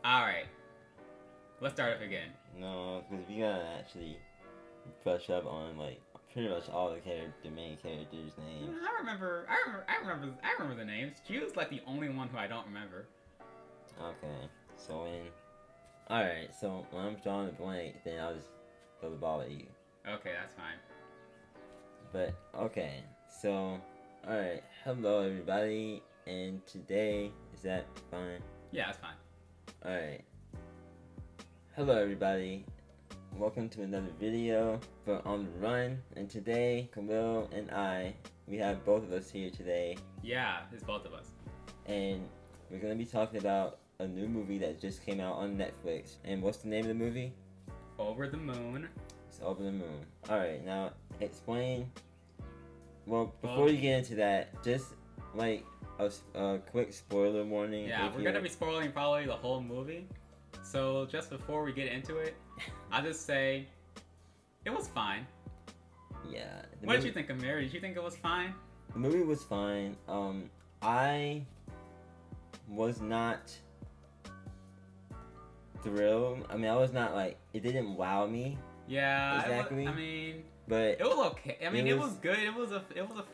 Alright, let's start up again. No, because we gotta actually brush up on like pretty much all the main characters' names. I remember the names. Q is like the only one who I don't remember. Okay, so alright, so when I'm drawing a blank, then I'll just throw the ball at you. Okay, that's fine. But okay, so alright, hello everybody, and today is that fine? Yeah, that's fine. Alright, hello everybody. Welcome to another video for On the Run, and today, Khalil and I, we have both of us here today. Yeah, it's both of us. And we're going to be talking about a new movie that just came out on Netflix. And what's the name of the movie? Over the Moon. It's Over the Moon. Alright, now explain. Well, before you get into that, just like a quick spoiler warning. Yeah, we're going to be spoiling probably the whole movie. So just before we get into it, I'll just say it was fine. Yeah. What did you think, Amir? Did you think it was fine? The movie was fine. I was not thrilled. I mean, I was not like, it didn't wow me. Yeah, exactly. But it was okay. I mean, it was good. It was a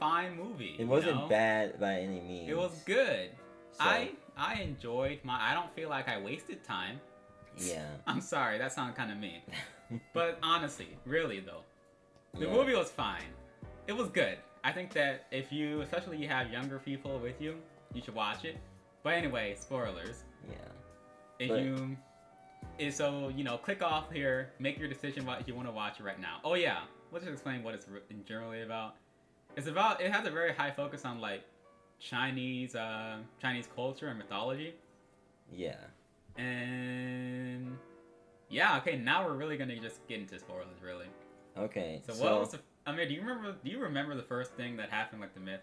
fine movie. It wasn't bad by any means. It was good. So, I enjoyed I don't feel like I wasted time. Yeah. I'm sorry, that sounded kind of mean. But honestly, really though, the movie was fine. It was good. I think that if you, especially you have younger people with you, you should watch it. But anyway, spoilers. Yeah. So, click off here, make your decision if you want to watch it right now. Oh yeah, let's just explain what it's generally about. It has a very high focus on like Chinese culture and mythology. Yeah. And yeah, okay, now we're really gonna just get into spoilers, really. Okay. So what was Amir, do you remember the first thing that happened, like the myth?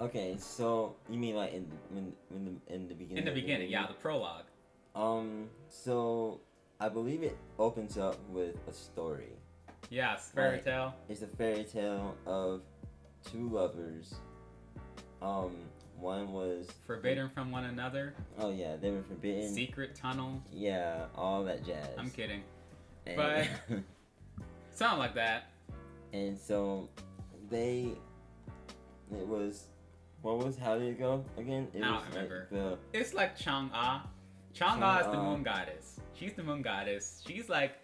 Okay, so you mean like in the beginning? In the beginning, yeah, the prologue. So I believe it opens up with a story. Yeah, it's fairy tale. It's a fairy tale of two lovers. One was forbidden from one another. Oh yeah, they were forbidden. Secret tunnel. Yeah, all that jazz. I'm kidding. But something like that. And so how did it go again? I don't remember. It's like Chang'e. Chang'e is the moon goddess. She's the moon goddess. She's like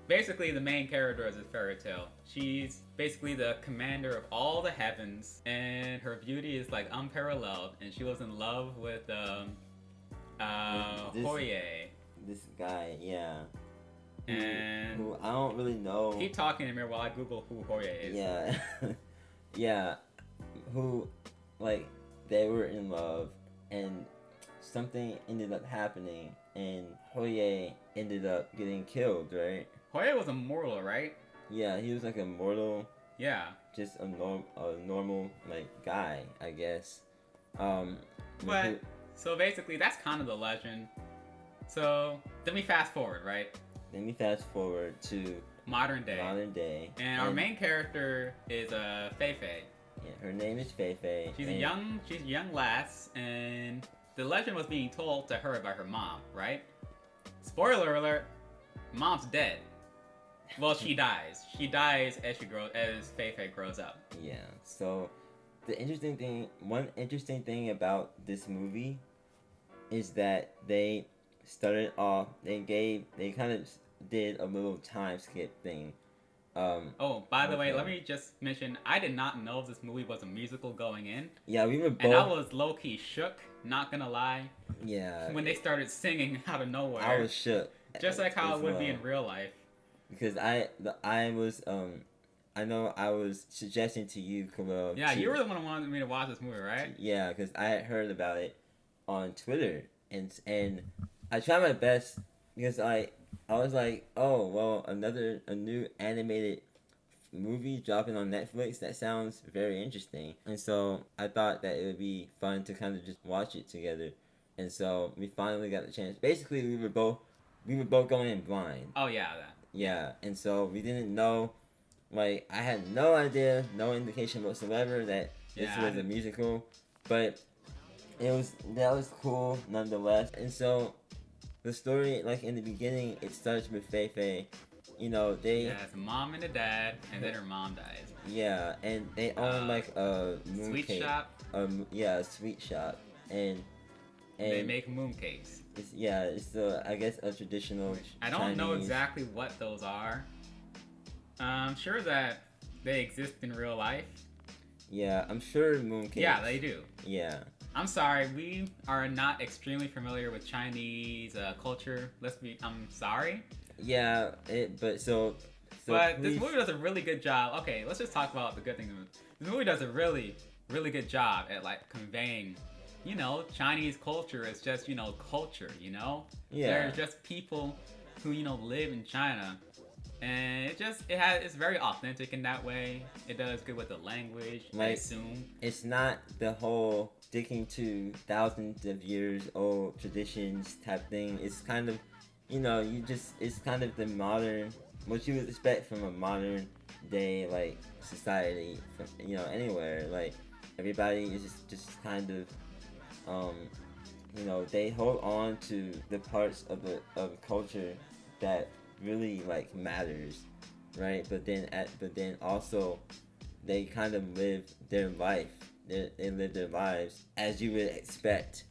basically the main character of this fairy tale. She's basically the commander of all the heavens, and her beauty is like unparalleled. And she was in love with Hoye. This guy, yeah. And who I don't really know. Keep talking, Amir, while I Google who Hoye is. Yeah, yeah. Who, like, they were in love, and something ended up happening, and Hoye ended up getting killed, right? Hoye was a mortal, right? Yeah, he was like a mortal. Yeah. Just a normal like guy, I guess. So basically, that's kind of the legend. So then we fast forward, right? Then we fast forward to modern day. And our main character is Fei Fei. Yeah, her name is Fei Fei. She's a young lass, and the legend was being told to her by her mom, right? Spoiler alert: mom's dead. Well, she dies. She dies as Fei Fei grows up. Yeah. So, one interesting thing about this movie is that they started off. They kind of did a little time skip thing. By the way, let me just mention, I did not know this movie was a musical going in. Yeah, we were both. And I was low-key shook, not gonna lie. Yeah. When they started singing out of nowhere. I was shook. Just like how it would be in real life. Because I know I was suggesting to you, Khalil. Yeah, you were the one who wanted me to watch this movie, right? Yeah, because I had heard about it on Twitter, and I tried my best because I was like, oh well, a new animated movie dropping on Netflix. That sounds very interesting, and so I thought that it would be fun to kind of just watch it together, and so we finally got the chance. Basically, we were both going in blind. Oh yeah, that. Yeah, and so we didn't know, like, I had no idea, no indication whatsoever that this was a musical, but that was cool nonetheless. And so the story, like in the beginning, it starts with Fei Fei. You know, they Yeah, it's a mom and a dad, and then her mom dies. yeah, and they own like a Sweet mooncake. shop. Yeah, a sweet shop, They and make mooncakes. it's I guess a traditional I don't Chinese. know exactly what those are. I'm sure that they exist in real life. Yeah, I'm sure mooncakes. Yeah, they do. Yeah. I'm sorry, we are not extremely familiar with Chinese culture. I'm sorry. Yeah, but But please, this movie does a really good job. Okay, let's just talk about the good things. This movie does a really, really good job at like conveying, Chinese culture is just, culture, Yeah. They're just people who, live in China. And it's very authentic in that way. It does good with the language, I assume. It's not the whole sticking to thousands of years old traditions type thing. It's kind of, it's kind of the modern, what you would expect from a modern day, like, society, from, anywhere. Like, everybody is just kind of, they hold on to the parts of the culture that really like matters, right? But then also they kind of live their life. They live their lives as you would expect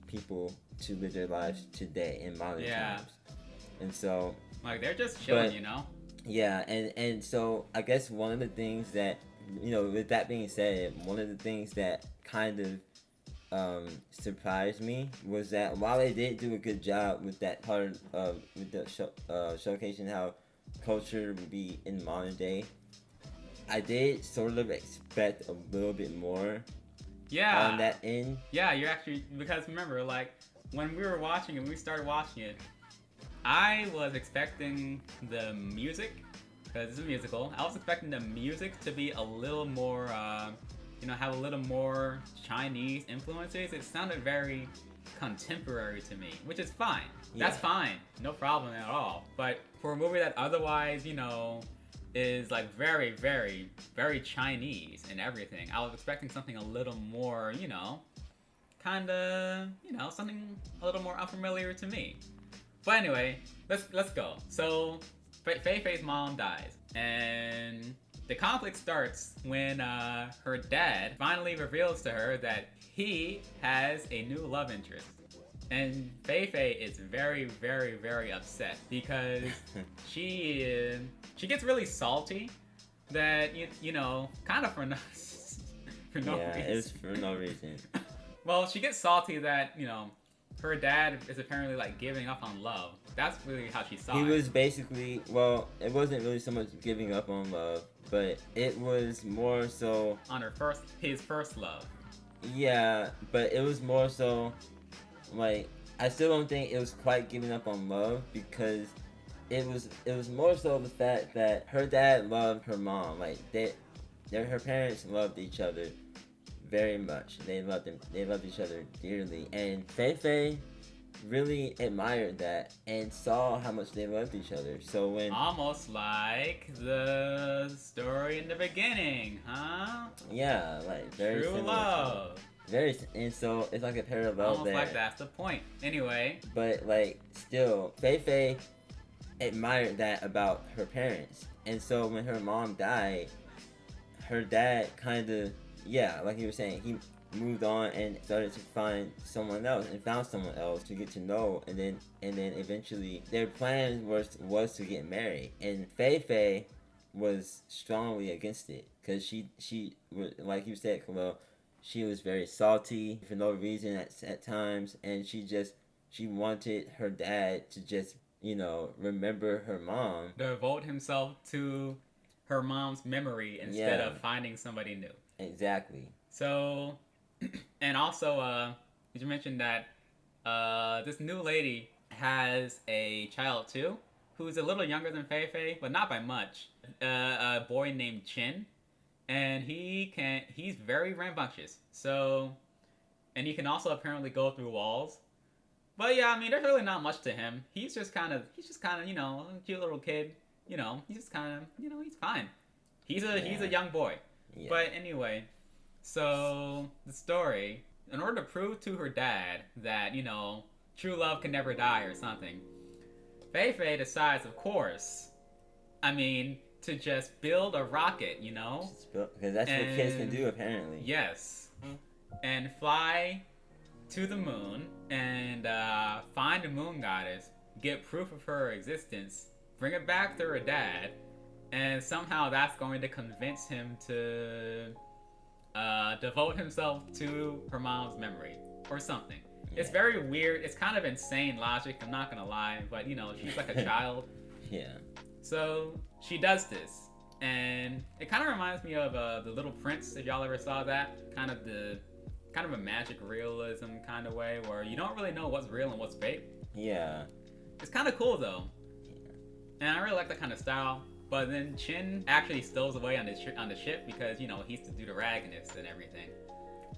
people to live their lives today in modern times. And so like they're just chilling, Yeah, and so I guess one of the things that with that being said, one of the things that kind of surprised me was that while they did do a good job with that part of with the showcasing how culture would be in modern day, I did sort of expect a little bit more. On that end. Yeah, you're actually, because remember, like when we were watching it, when we started watching it, I was expecting the music, because it's a musical. I was expecting the music to be a little more. Have a little more Chinese influences. It sounded very contemporary to me, which is fine. Yeah. That's fine. No problem at all. But for a movie that otherwise, is like very, very, very Chinese and everything, I was expecting something a little more, something a little more unfamiliar to me. But anyway, let's go. So, Fei Fei's mom dies, and the conflict starts when her dad finally reveals to her that he has a new love interest. And Fei Fei is very, very, very upset because she gets really salty that, kind of for no reason. Yeah, it's for no reason. Well, she gets salty that, her dad is apparently like giving up on love. That's really how she saw it. He was basically, well, it wasn't really so much giving up on love, but it was more so on his first love. Yeah, but it was more so like I still don't think it was quite giving up on love, because it was more so the fact that her dad loved her mom. Like her parents loved each other very much. They loved each other dearly, and Fei Fei really admired that and saw how much they loved each other. So when almost like the story in the beginning, huh? Yeah, like very true love. And so it's like a parallel almost there. Like that's the point. Anyway, but like still, Fei Fei admired that about her parents, and so when her mom died, her dad kind of like you were saying, he moved on and started to find someone else and found someone else to get to know, and then eventually their plan was to get married, and Fei Fei was strongly against it because she was, like you said, Khalil, she was very salty for no reason at times, and she wanted her dad to just remember her mom, devote himself to her mom's memory instead of finding somebody new. Exactly. So, and also, did you mention that this new lady has a child too, who's a little younger than Fei Fei, but not by much. A boy named Chin, and he's very rambunctious. So, and he can also apparently go through walls. But yeah, I mean, there's really not much to him. He's just kind of, a cute little kid. He's just kind of, he's fine. He's a young boy. Yeah. But anyway, so the story, in order to prove to her dad that, true love can never die or something. Fei Fei decides, of course, I mean, to just build a rocket, you know? Because that's what kids can do, apparently. Yes. And fly to the moon and find the moon goddess, get proof of her existence, bring it back to her dad, and somehow that's going to convince him to devote himself to her mom's memory or something. Yeah. It's very weird. It's kind of insane logic, I'm not gonna lie, but you know, she's like a child. Yeah. So she does this, and it kind of reminds me of The Little Prince, if y'all ever saw that. Kind of a magic realism kind of way, where you don't really know what's real and what's fake. Yeah. It's kind of cool though. Yeah. And I really like that kind of style. But then Chin actually stows away on the ship because, you know, he's to do the ragness and everything.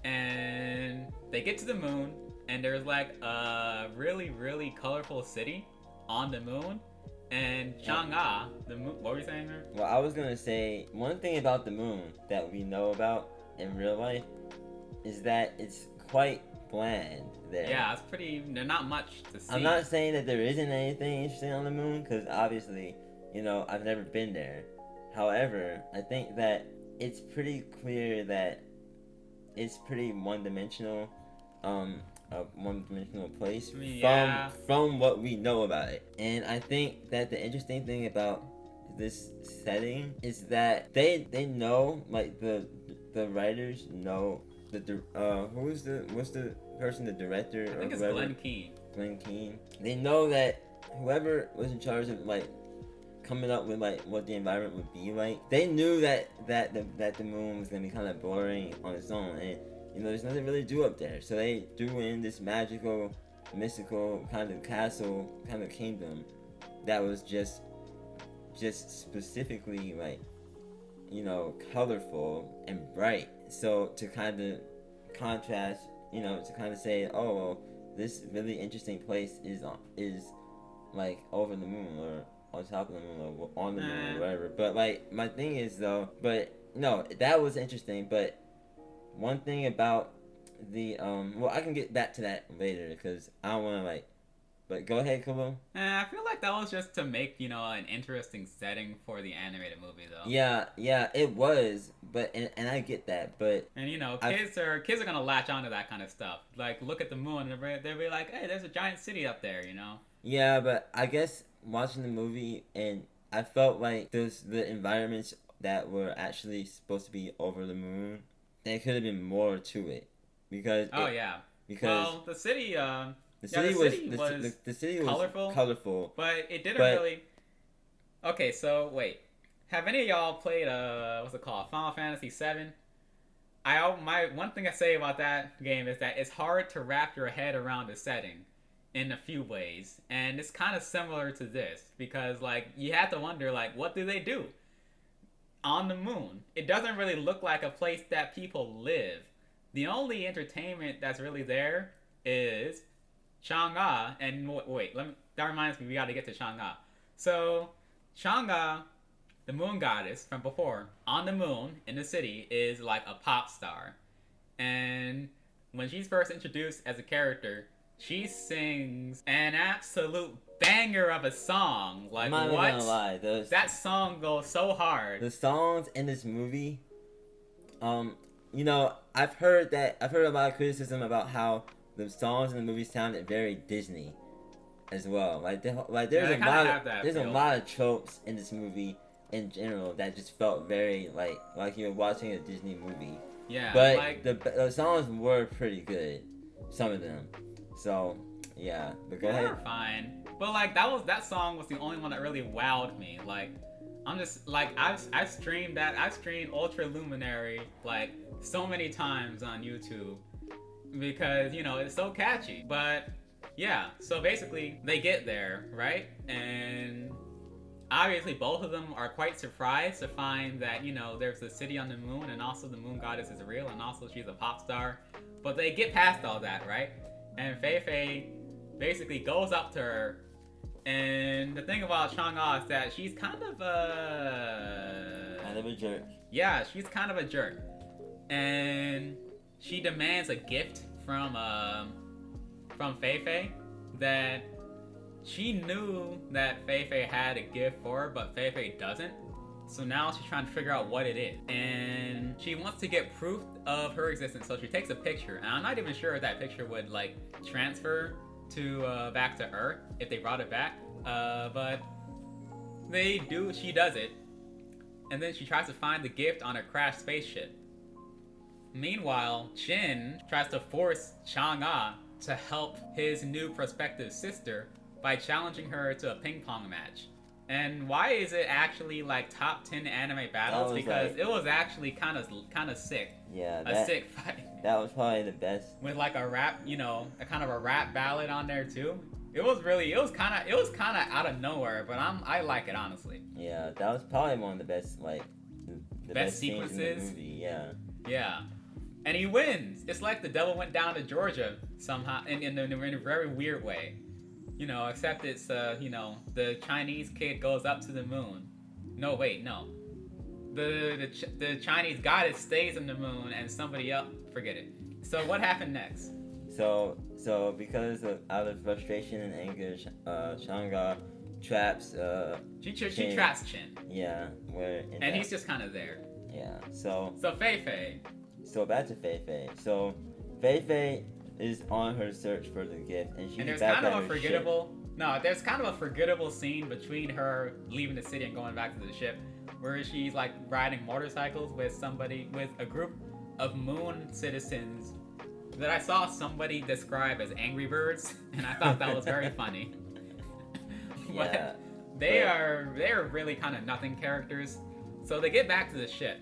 And they get to the moon, and there's like a really, really colorful city on the moon. And Chang'e, the moon, what were you saying there? Well, I was gonna say, one thing about the moon that we know about in real life is that it's quite bland there. Yeah, it's pretty, there's not much to see. I'm not saying that there isn't anything interesting on the moon, because obviously, you know, I've never been there. However, I think that it's pretty clear that it's pretty one-dimensional, a one-dimensional place from what we know about it. And I think that the interesting thing about this setting is that they know, like the writers know that what's the person, the director? I think it's Glenn Keane. Glenn Keane. They know that whoever was in charge of like coming up with like what the environment would be like, they knew that the moon was gonna be kind of boring on its own, and you know there's nothing really to do up there. So they threw in this magical, mystical kind of castle, kind of kingdom that was just specifically like, you know, colorful and bright. So to kind of contrast, you know, to kind of say, oh, well, this really interesting place is like over the moon or on top of the moon or on the moon or whatever. But like my thing is though, but no, that was interesting. But one thing about the well, I can get back to that later because I don't want to like. But go ahead, Khalil. I feel like that was just to make, you know, an interesting setting for the animated movie, though. Yeah, it was, but and I get that, but and you know, kids are gonna latch onto that kind of stuff. Like, look at the moon, and they'll be like, "Hey, there's a giant city up there," you know. Yeah, but I guess watching the movie, and I felt like the environments that were actually supposed to be over the moon, there could have been more to it, because well, the city. The city was colorful, but it didn't really. Okay, so wait, have any of y'all played what's it called, Final Fantasy VII? My one thing I say about that game is that it's hard to wrap your head around the setting in a few ways, and it's kind of similar to this because like you have to wonder like what do they do on the moon? It doesn't really look like a place that people live. The only entertainment that's really there is Chang'e, and wait, that reminds me, we got to get to Chang'e. So, Chang'e, the moon goddess from before, on the moon in the city, is like a pop star. And when she's first introduced as a character, she sings an absolute banger of a song. Like, I'm not what? Gonna lie, that song goes so hard. The songs in this movie, you know, I've heard a lot of criticism about how the songs in the movie sounded very Disney, as well. Like there's a lot of tropes in this movie in general that just felt very like you're watching a Disney movie. Yeah, but like, the songs were pretty good, some of them. So yeah, but go ahead. They're fine, but like that song was the only one that really wowed me. Like I'm just like I've streamed Ultra Luminary like so many times on YouTube. Because, you know, it's so catchy. But, yeah. So, basically, they get there, right? And obviously, both of them are quite surprised to find that, you know, there's a city on the moon. And also, the moon goddess is real. And also, she's a pop star. But they get past all that, right? And Fei Fei basically goes up to her. And the thing about Chang'e is that she's kind of a jerk. Yeah, she's kind of a jerk. And she demands a gift from Fei Fei that she knew that Fei Fei had a gift for her, but Fei Fei doesn't. So now she's trying to figure out what it is. And she wants to get proof of her existence, so she takes a picture. And I'm not even sure if that picture would, like, transfer to back to Earth if they brought it back. But they do, she does it. And then she tries to find the gift on a crashed spaceship. Meanwhile, Jin tries to force Chang'e to help his new prospective sister by challenging her to a ping pong match. And why is it actually like top 10 anime battles? Because like, it was actually kind of sick. Yeah, a sick fight. That was probably the best. With like a rap, you know, a kind of a rap ballad on there too. It was kind of out of nowhere, but I like it honestly. Yeah, that was probably one of the best like the best sequences in the movie. Yeah. Yeah. And he wins. It's like the devil went down to Georgia somehow in a very weird way. You know, except it's, you know, the Chinese kid goes up to the moon. No, wait, no. The Chinese goddess stays on the moon and somebody else, forget it. So what happened next? So because out of frustration and anger, Chang'e traps, She traps Chin. Yeah, and he's just kind of there. Yeah, so Fei Fei. So back to Fei Fei. So Fei Fei is on her search for the gift, and there's kind of a forgettable scene between her leaving the city and going back to the ship, where she's like riding motorcycles with a group of moon citizens that I saw somebody describe as angry birds, and I thought that was very funny. Yeah, they're really kind of nothing characters. So they get back to the ship,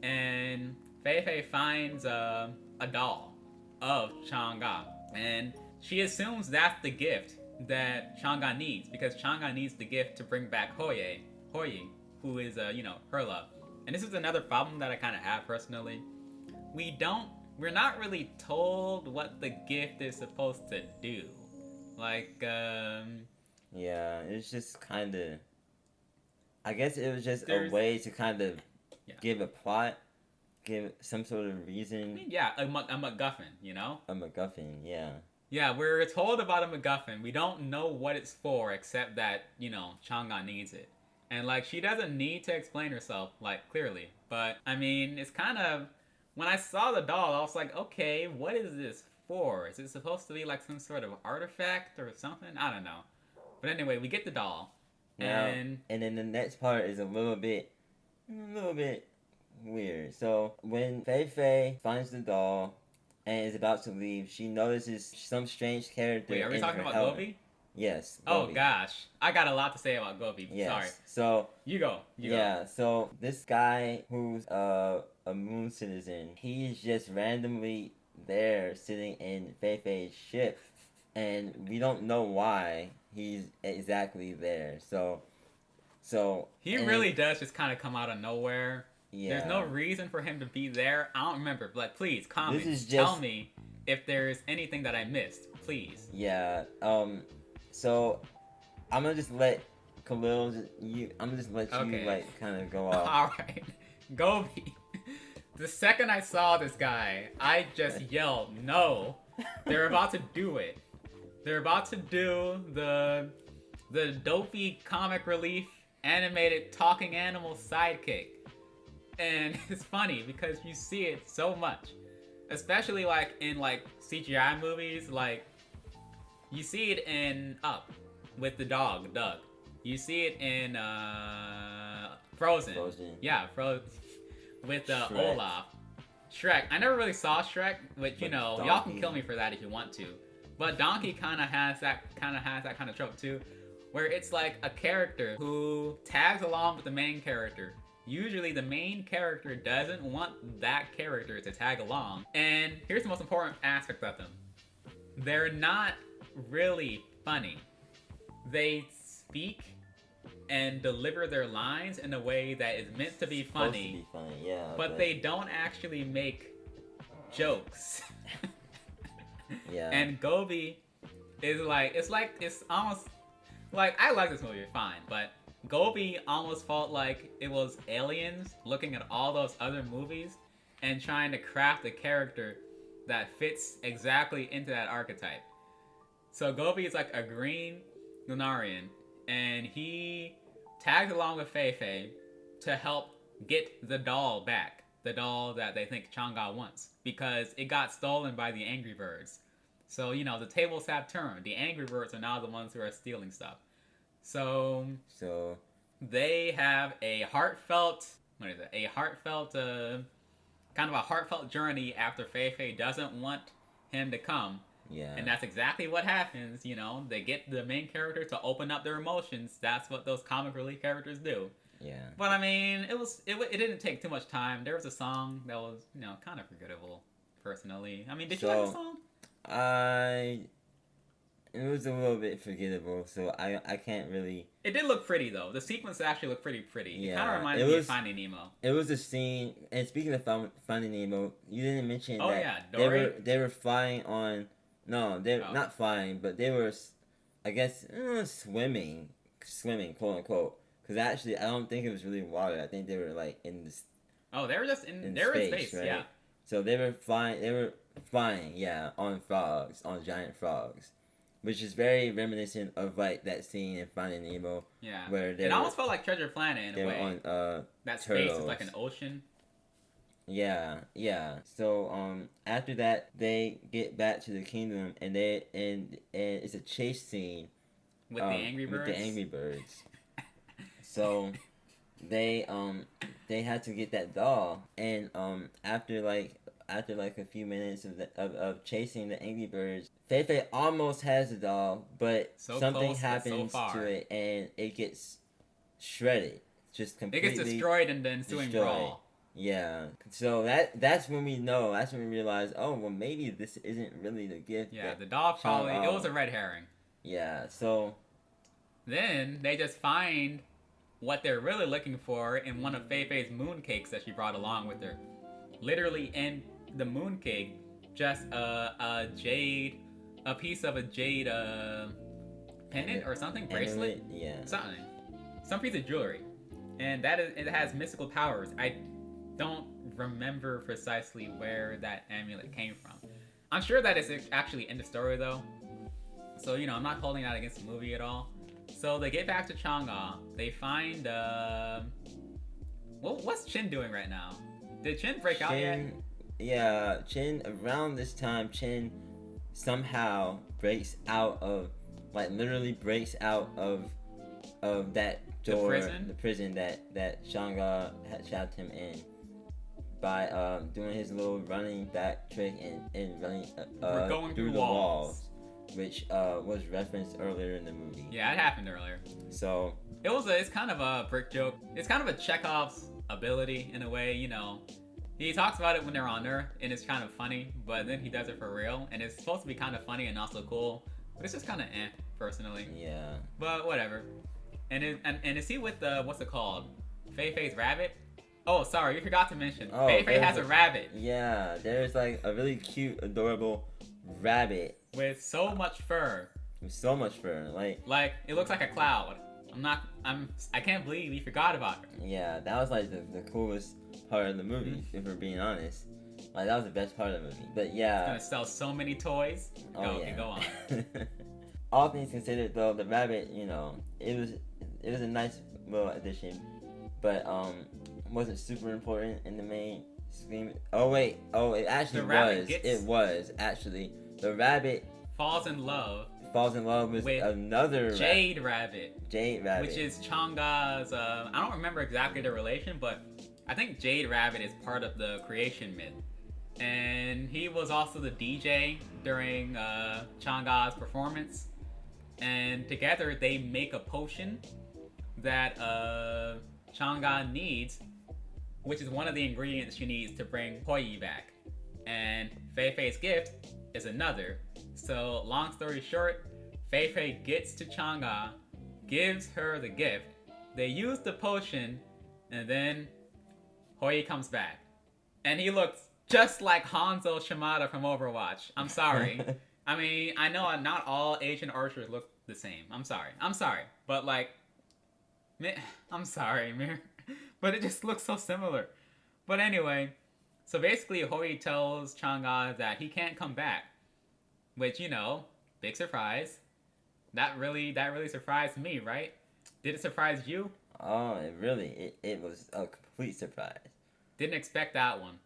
and Fei Fei finds a doll of Chang'e, and she assumes that's the gift that Chang'e needs, because Chang'e needs the gift to bring back Hoye, who is you know, her love. And this is another problem that I kind of have personally. We're not really told what the gift is supposed to do. Like, yeah, it's just kind of, I guess it was just a way to kind of give a plot, give some sort of reason. I mean, yeah, a MacGuffin, you know? A MacGuffin, yeah. Yeah, we're told about a MacGuffin. We don't know what it's for, except that, you know, Chang'e needs it. And, like, she doesn't need to explain herself, like, clearly. But, I mean, it's kind of, when I saw the doll, I was like, okay, what is this for? Is it supposed to be, like, some sort of artifact or something? I don't know. But anyway, we get the doll. And then the next part is a little bit weird. So when Fei Fei finds the doll and is about to leave, she notices some strange character. Wait, are we talking about Gobi? Yes. Gobi. Oh gosh, I got a lot to say about Gobi. Yes. Sorry. So you go. So this guy who's a moon citizen, he's just randomly there sitting in Fei Fei's ship, and we don't know why he's exactly there. So he really does just kind of come out of nowhere. Yeah. There's no reason for him to be there. I don't remember. But please comment. Tell me if there's anything that I missed. Please. Yeah. So I'm gonna just let Khalil. I'm gonna just let you like kind of go off. All right. Gobi. The second I saw this guy, I just yelled, "No!" They're about to do it. They're about to do the dopey comic relief animated talking animal sidekick. And it's funny because you see it so much, especially like in like CGI movies. Like you see it in Up with the dog Doug. You see it in Frozen. Yeah, with Olaf. Shrek. I never really saw Shrek, but you know, y'all can kill me for that if you want to. But Donkey kind of has that kind of trope too, where it's like a character who tags along with the main character. Usually the main character doesn't want that character to tag along. And here's the most important aspect of them. They're not really funny. They speak and deliver their lines in a way that is meant to be funny. But they don't actually make jokes. Yeah. And Gobi is like, it's almost like, I like this movie fine, but Gobi almost felt like it was aliens looking at all those other movies and trying to craft a character that fits exactly into that archetype. So Gobi is like a green Lunarian, and he tagged along with Fei Fei to help get the doll back. The doll that they think Chang'e wants, because it got stolen by the Angry Birds. So, the tables have turned. The Angry Birds are now the ones who are stealing stuff. So they have a heartfelt, kind of a heartfelt journey after Fei Fei doesn't want him to come. Yeah. And that's exactly what happens, They get the main character to open up their emotions. That's what those comic relief characters do. Yeah. But I mean, it didn't take too much time. There was a song that was, kind of forgettable, personally. I mean, did you like the song? It was a little bit forgettable, so I can't really... It did look pretty, though. The sequence actually looked pretty. Yeah, it kind of reminded me of Finding Nemo. It was a scene, and speaking of Finding Nemo, you didn't mention that yeah, Dory? they were flying on... No, they're not flying, but they were, I guess, swimming, quote unquote. Because actually, I don't think it was really water. I think they were like in this. Oh, they were just in space, right? Yeah. So they were flying, yeah, on frogs, on giant frogs, which is very reminiscent of like that scene in Finding Nemo. Yeah. Where it almost felt like Treasure Planet in a way. On that turtles. space is like an ocean. Yeah. So after that, they get back to the kingdom, and it's a chase scene with the Angry Birds. So they had to get that doll, and after like a few minutes of chasing the Angry Birds, Fei Fei almost has the doll, but something happens to it, and it gets shredded, just completely. It gets destroyed in the ensuing brawl. Yeah, so that's when we realize, oh, well, maybe this isn't really the gift. Yeah, the doll probably, it was a red herring. Yeah, so... Then they just find what they're really looking for in one of Fei Fei's mooncakes that she brought along with her. Literally in the mooncake, just a piece of a jade pendant or something, bracelet? Yeah. Something. Some piece of jewelry. And it has mystical powers. I don't remember precisely where that amulet came from. I'm sure that it's actually in the story though. So, I'm not holding that against the movie at all. So they get back to Chang'e. They find, what's Chin doing right now? Did Chin break out yet? Yeah, Chin, around this time, Chin somehow breaks out of, like literally breaks out of that door, the prison that Chang'e had trapped him in, by doing his little running back trick and running through the walls, which was referenced earlier in the movie. Yeah, it happened earlier. So it's kind of a brick joke. It's kind of a Chekhov's ability in a way, He talks about it when they're on Earth, and it's kind of funny, but then he does it for real, and it's supposed to be kind of funny and also cool, but it's just kind of personally. Yeah. But whatever. And is he with the, what's it called? Fei Fei's rabbit? Oh, sorry, you forgot to mention. Fei Fei has a rabbit. Yeah, there's like a really cute, adorable rabbit. With so much fur. Like it looks like a cloud. I can't believe you forgot about her. Yeah, that was like the coolest part of the movie, if we're being honest. Like, that was the best part of the movie. But yeah. It's gonna sell so many toys. Yeah. Go on. All things considered though, the rabbit, it was a nice little addition. But wasn't super important in the main scheme. It actually was. It was actually. The rabbit falls in love with another Jade Rabbit. Which is Chang'e's, I don't remember exactly the relation, but I think Jade Rabbit is part of the creation myth. And he was also the DJ during Chang'e's performance. And together they make a potion that Chang'e needs, which is one of the ingredients she needs to bring Hoi back. And Fei Fei's gift is another. So, long story short, Fei Fei gets to Chang'e, gives her the gift, they use the potion, and then Hoi comes back. And he looks just like Hanzo Shimada from Overwatch. I'm sorry. I mean, I know not all Asian archers look the same. I'm sorry. But like, I'm sorry, Amir. But it just looks so similar. But anyway, so basically Hoi tells Chang'e that he can't come back. Which, Big surprise. That really surprised me, right? Did it surprise you? Oh, it was a complete surprise. Didn't expect that one.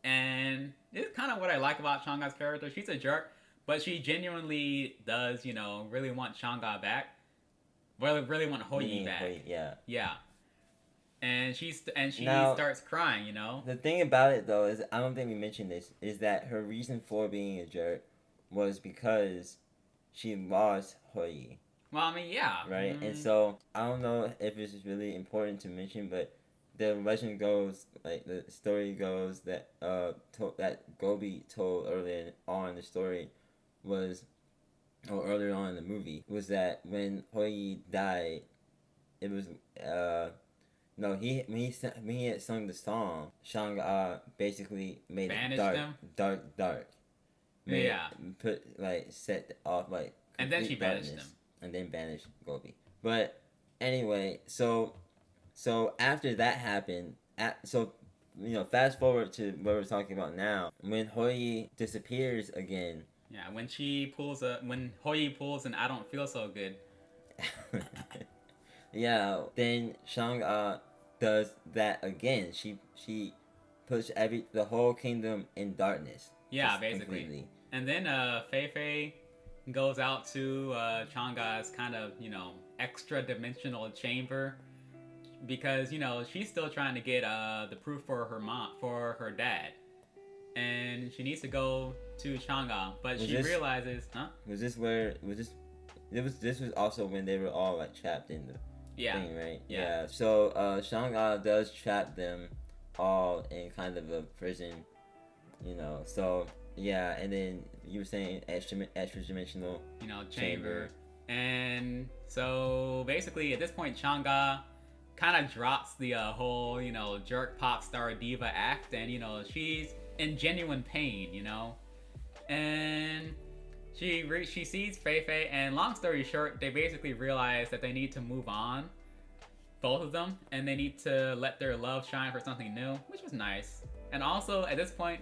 And it's kind of what I like about Changa's character. She's a jerk, but she genuinely does, really want Changa back. Really want Hoyi back. Yeah. Yeah. And she Now, starts crying. The thing about it though is I don't think we mentioned this is that her reason for being a jerk was because she lost Hoyi. Well, I mean, yeah. Right, and so I don't know if this is really important to mention, but the legend goes, like the story goes that that Gobi told earlier on in the story was, or earlier on in the movie, was that when Hoyi died, it was no, when he had sung the song, Shang basically made Banished it him? dark. Yeah. Set off like And then she banished darkness, him. and then banished Gobi. But anyway, so after that happened, fast forward to what we're talking about now. When Hoyi disappears again. Yeah, when Hoyi pulls and I don't feel so good. Yeah, then Shang does that again. She puts the whole kingdom in darkness. Yeah, basically. Completely. And then Fei Fei goes out to Changa's kind of, extra dimensional chamber because, she's still trying to get the proof for her dad. And she needs to go to Changa, but realizes, huh? This was also when they were all like trapped in the thing, right? Yeah. So Changa does trap them all in kind of a prison, so yeah, and then you were saying extra dimensional chamber. And so basically at this point Changa kind of drops the whole jerk pop star diva act, and she's in genuine pain, and she sees Fei Fei, and long story short, they basically realize that they need to move on, both of them, and they need to let their love shine for something new, which was nice. And also at this point,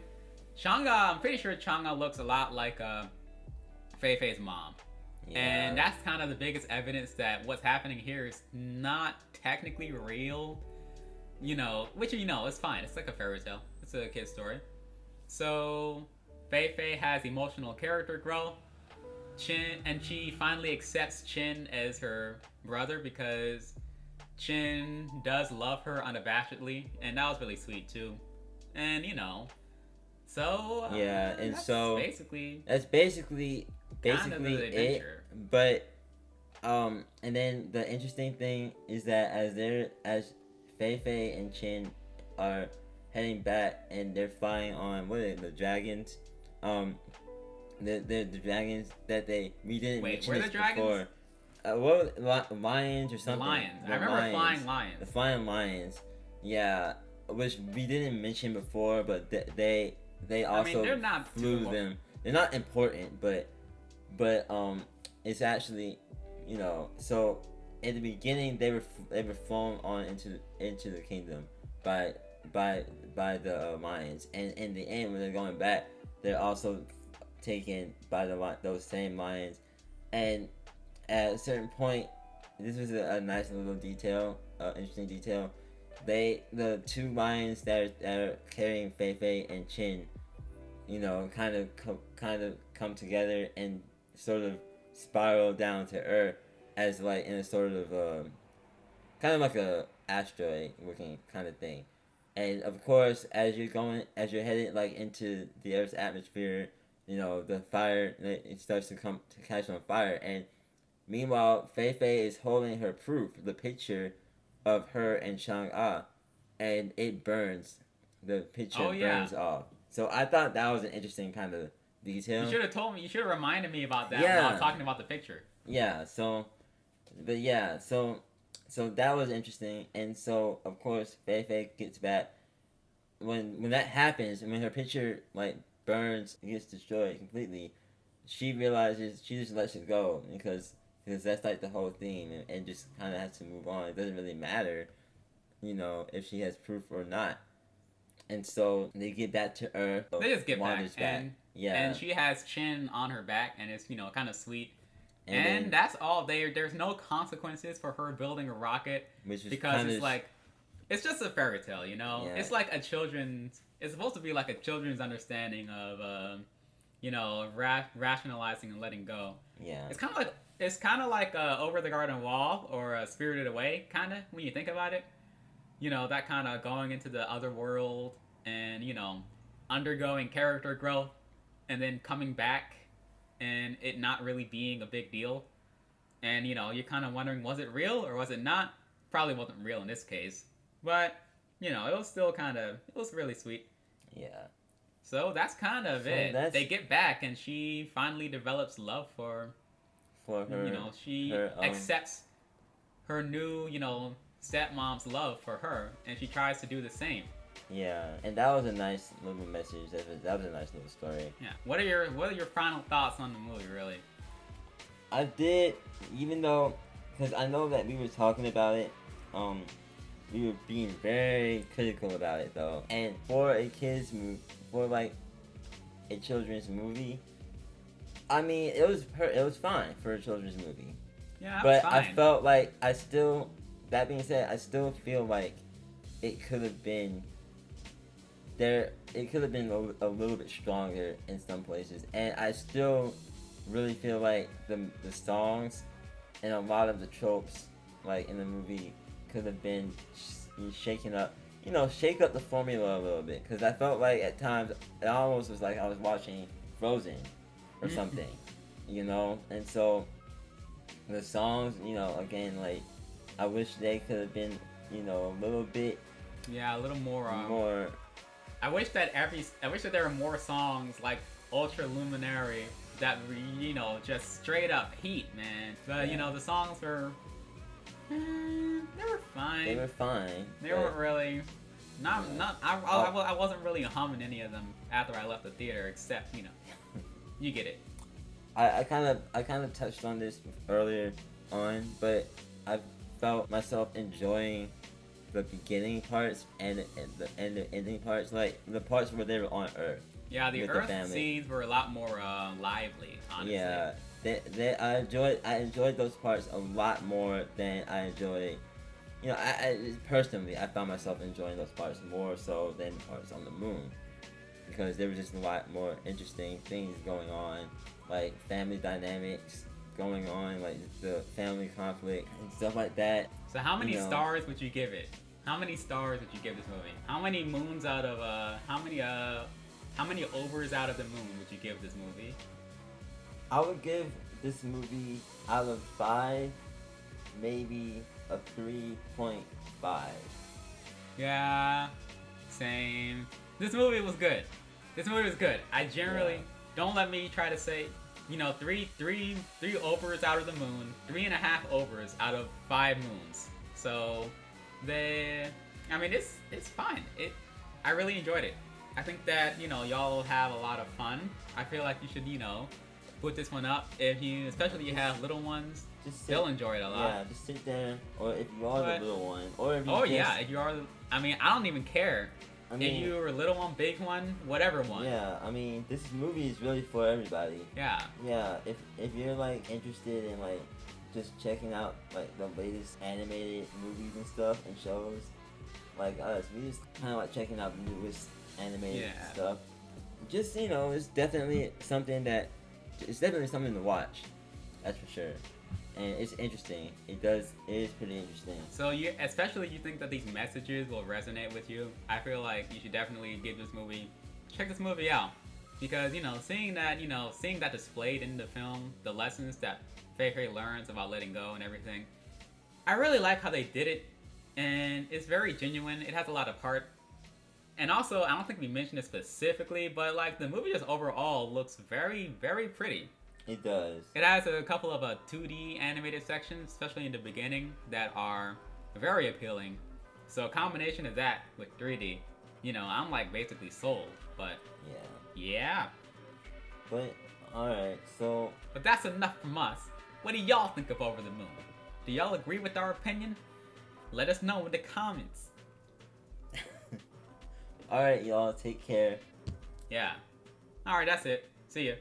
I'm pretty sure Changa looks a lot like Fei Fei's mom. Yeah. And that's kind of the biggest evidence that what's happening here is not technically real, which it's fine. It's like a fairy tale. It's a kid's story. So Fei Fei has emotional character growth. And she finally accepts Chin as her brother because Chin does love her unabashedly, and that was really sweet too. And so yeah, and that's so that's basically it. But and then the interesting thing is that as Fei Fei and Chin are heading back and they're flying on the dragons, the dragons that we didn't mention this before. Lions or something. Lions. I remember flying lions. The flying lions. Yeah, which we didn't mention before, but they also flew them. They're not important, but it's actually, so in the beginning they were flown on into the kingdom by the lions, and in the end when they're going back, they're also taken by those same lions. And at a certain point, this was a nice little detail, interesting detail. The two lions that are carrying Fei Fei and Chin, kind of come together and sort of spiral down to Earth as like in a sort of kind of like a asteroid looking kind of thing. And of course, as you're headed like into the Earth's atmosphere, the fire, it starts to catch on fire. And meanwhile, Fei Fei is holding her proof, the picture of her and Chang'e, and it burns. The picture burns off. So I thought that was an interesting kind of detail. You should have told me. You should have reminded me about that when I was talking about the picture. Yeah. So that was interesting. And so of course Fei Fei gets back. When that happens, when her picture like burns and gets destroyed completely, she realizes she just lets it go because that's like the whole theme, and just kind of has to move on. It doesn't really matter, if she has proof or not. And so they get back to Earth. They just get back. And Yeah. And she has Chin on her back, and it's, kind of sweet. And then, that's all. There's no consequences for her building a rocket, which is because it's like, it's just a fairy tale, Yeah. It's like a children's. It's supposed to be like a children's understanding of, rationalizing and letting go. Yeah. It's kind of like Over the Garden Wall or Spirited Away, kind of when you think about it. That kind of going into the other world and undergoing character growth, and then coming back and it not really being a big deal. And you're kind of wondering, was it real or was it not? Probably wasn't real in this case, but it was still it was really sweet. Yeah. So that's kind of it. They get back, and she finally develops love for her. She accepts her new, stepmom's love for her, and she tries to do the same. Yeah, and that was a nice little message. That was a nice little story. Yeah. What are your final thoughts on the movie, really? I did, even though, because I know that we were talking about it, we were being very critical about it though. And for a kids movie, for like a children's movie, I mean, it was fine for a children's movie. Yeah, but fine. I felt like that being said, I still feel like it could have been a little bit stronger in some places, and I still really feel like the songs and a lot of the tropes like in the movie could have been shaken up, shake up the formula a little bit, because I felt like at times it almost was like I was watching Frozen or something, and so the songs, again, like I wish they could have been, a little bit, a little more. More. I wish that there were more songs like Ultra Luminary that were, just straight up heat, man. But the songs were, they were fine. They were fine. They weren't really. I wasn't really humming any of them after I left the theater, except you get it. I kind of touched on this earlier on, but I felt myself enjoying the beginning parts and the ending parts, like the parts where they were on Earth. Yeah, the Earth scenes were a lot more lively, honestly. Yeah, I enjoyed those parts a lot more than I enjoyed. I personally, I found myself enjoying those parts more so than the parts on the moon, because there was just a lot more interesting things going on, like family dynamics going on, like the family conflict and stuff like that. So how many stars would you give it? How many stars would you give this movie? How many moons out of how many overs out of the moon would you give this movie? I would give this movie out of 5, maybe a 3.5. Yeah, same. This movie was good. I generally don't let me try to say, three overs out of the moon, 3.5 overs out of 5 moons. So it's fine. I really enjoyed it. I think that, y'all have a lot of fun. I feel like you should, put this one up. Especially if you have little ones, they'll enjoy it a lot. Yeah, just sit there, or if you are the little one, or if you if you are, I don't even care. If you were a little one, big one, whatever one. Yeah, this movie is really for everybody. Yeah. Yeah, if you're like interested in like just checking out like the latest animated movies and stuff and shows, like us, we just kind of like checking out the newest animated stuff. Just it's definitely something to watch. That's for sure. And it's interesting. It is pretty interesting. So you think that these messages will resonate with you? I feel like you should definitely check this movie out, because seeing that displayed in the film, the lessons that Fei Fei learns about letting go and everything, I really like how they did it, and it's very genuine. It has a lot of heart, and also I don't think we mentioned it specifically, but like the movie just overall looks very, very pretty. It does. It has a couple of 2D animated sections, especially in the beginning, that are very appealing. So a combination of that with 3D, I'm like basically sold. But yeah. But alright, so. But that's enough from us. What do y'all think of Over the Moon? Do y'all agree with our opinion? Let us know in the comments. Alright, y'all, take care. Yeah. All right, that's it. See ya.